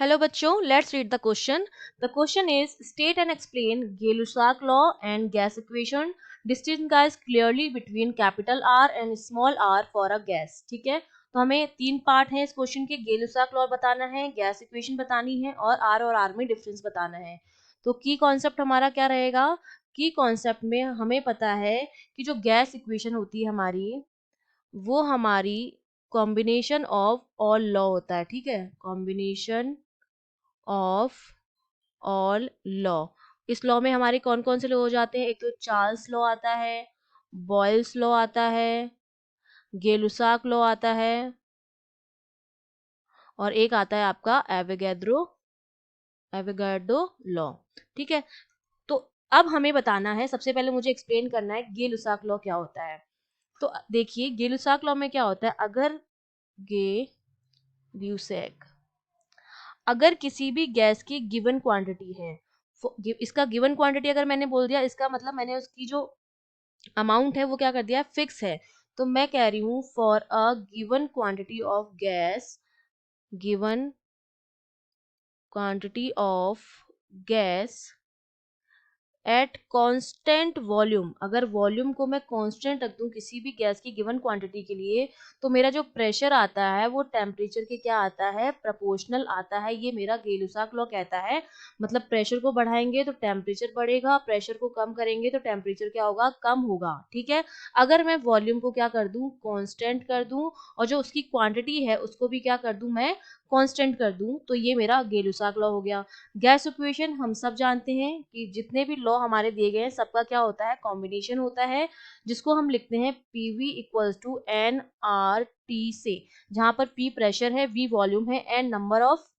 Hello बच्चों, let's read the question. The question is state and explain Gay-Lussac law and gas equation. Distinguish clearly between capital R and small r for a gas. ठीक है, तो हमें तीन part हैं इस question के. Gay-Lussac law बताना है, गैस इक्वेशन बतानी है और R में डिफरेंस बताना है. तो की कॉन्सेप्ट हमारा क्या रहेगा? की कॉन्सेप्ट में हमें पता है कि जो गैस इक्वेशन होती है हमारी, वो हमारी कॉम्बिनेशन ऑफ ऑल लॉ होता है. ठीक है, कॉम्बिनेशन ऑफ ऑल लॉ. इस लॉ में हमारे कौन कौन से लॉ हो जाते हैं? एक तो चार्ल्स लॉ आता है, बॉयल्स लॉ आता है, गे-लुसाक लॉ आता है और एक आता है आपका एवोगैड्रो लॉ. ठीक है, तो अब हमें बताना है, सबसे पहले मुझे एक्सप्लेन करना है गे-लुसाक लॉ क्या होता है. तो देखिए गे-लुसाक लॉ में क्या होता है, गे-ल्यूसैक अगर किसी भी गैस की गिवन क्वांटिटी है, इसका गिवन क्वांटिटी अगर मैंने बोल दिया, इसका मतलब मैंने उसकी जो अमाउंट है वो क्या कर दिया है, फिक्स है. तो मैं कह रही हूँ for a given quantity of gas, given quantity of gas at constant volume. अगर वॉल्यूम को मैं कांस्टेंट रख दूं किसी भी गैस की गिवन क्वांटिटी के लिए, तो मेरा जो प्रेशर आता है वो टेम्परेचर के क्या आता है, प्रोपोर्शनल आता है. ये मेरा गे-लुसाक लॉ कहता है. मतलब प्रेशर को बढ़ाएंगे तो टेम्परेचर बढ़ेगा, प्रेशर को कम करेंगे तो टेम्परेचर क्या होगा, कम होगा. ठीक है, अगर मैं वॉल्यूम को क्या कर दूं, कांस्टेंट कर दूं, और जो उसकी क्वांटिटी है उसको भी क्या कर दूं, मैं कांस्टेंट कर दूं, तो ये मेरा गे-लुसाक लॉ हो गया. गैस इक्वेशन हम सब जानते हैं कि जितने भी लॉ हमारे दिए गए हैं सबका क्या होता है, कॉम्बिनेशन होता है, जिसको हम लिखते हैं PV equals to N R T से, जहां पर पी प्रेशर है, वी वॉल्यूम है, एन नंबर ऑफ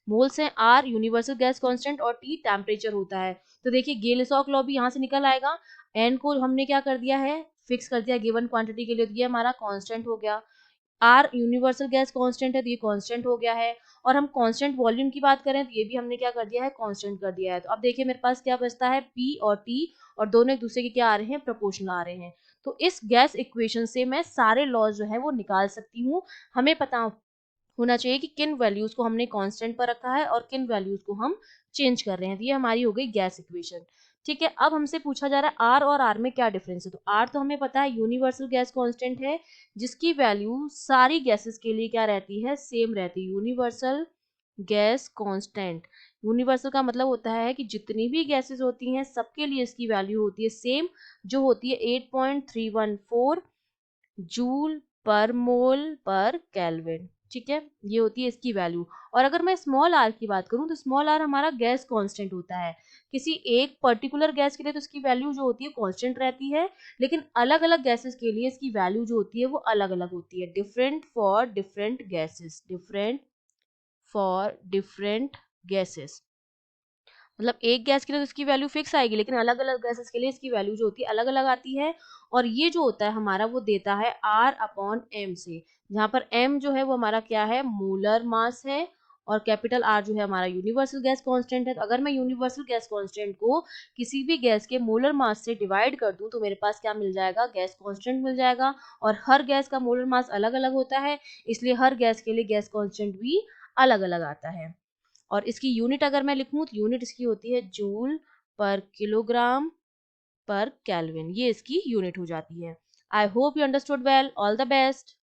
मोल्स हैं, आर यूनिवर्सल गैस कांस्टेंट और टी टेम्परेचर होता है. तो देखिए गे-लुसाक लॉ भी यहाँ से निकल आएगा. एन को हमने क्या कर दिया है, फिक्स कर दिया गिवन क्वांटिटी के लिए, तो ये हमारा कांस्टेंट हो गया. आर यूनिवर्सल गैस कांस्टेंट है तो ये कांस्टेंट हो गया है. और हम कांस्टेंट वॉल्यूम की बात करें तो ये भी हमने क्या कर दिया है, कांस्टेंट कर दिया है. तो अब देखिए मेरे पास क्या बचता है, पी और टी, और दोनों एक दूसरे के क्या आ रहे हैं, प्रोपोर्शनल आ रहे हैं. तो इस गैस इक्वेशन से मैं सारे लॉज जो है वो निकाल सकती हूँ. हमें पता होना चाहिए कि किन वैल्यूज को हमने कांस्टेंट पर रखा है और किन वैल्यूज को हम चेंज कर रहे हैं. तो ये हमारी हो गई गैस इक्वेशन. ठीक है, अब हमसे पूछा जा रहा है आर और आर में क्या डिफरेंस है. तो आर तो हमें पता है यूनिवर्सल गैस कांस्टेंट है, जिसकी वैल्यू सारी गैसेस के लिए क्या रहती है, सेम रहती है. यूनिवर्सल गैस कांस्टेंट, यूनिवर्सल का मतलब होता है कि जितनी भी गैसेस होती हैं सबके लिए इसकी वैल्यू होती है सेम, जो होती है 8.314 जूल पर मोल पर केल्विन. ठीक है, ये होती है इसकी वैल्यू. और अगर मैं स्मॉल आर की बात करूं तो स्मॉल आर हमारा गैस कांस्टेंट होता है. किसी एक पर्टिकुलर गैस के लिए तो इसकी वैल्यू जो होती है कांस्टेंट रहती है, लेकिन अलग अलग गैसेस के लिए इसकी वैल्यू जो होती है वो अलग अलग होती है. Different for different gases, different for different gases. मतलब एक गैस के लिए तो इसकी वैल्यू फिक्स आएगी, लेकिन अलग अलग गैसेस के लिए इसकी वैल्यू जो होती है अलग अलग आती है. और ये जो होता है हमारा वो देता है R अपॉन एम से, जहाँ पर m जो है वो हमारा क्या है, मोलर मास है, और कैपिटल R जो है हमारा यूनिवर्सल गैस कांस्टेंट है. तो अगर मैं यूनिवर्सल गैस कांस्टेंट को किसी भी गैस के मोलर मास से डिवाइड कर दूं तो मेरे पास क्या मिल जाएगा, गैस कांस्टेंट मिल जाएगा. और हर गैस का मोलर मास अलग अलग होता है, इसलिए हर गैस के लिए गैस कांस्टेंट भी अलग अलग आता है. और इसकी यूनिट अगर मैं लिखूं तो यूनिट इसकी होती है जूल पर किलोग्राम पर केल्विन. ये इसकी यूनिट हो जाती है. I hope you understood well. All the best.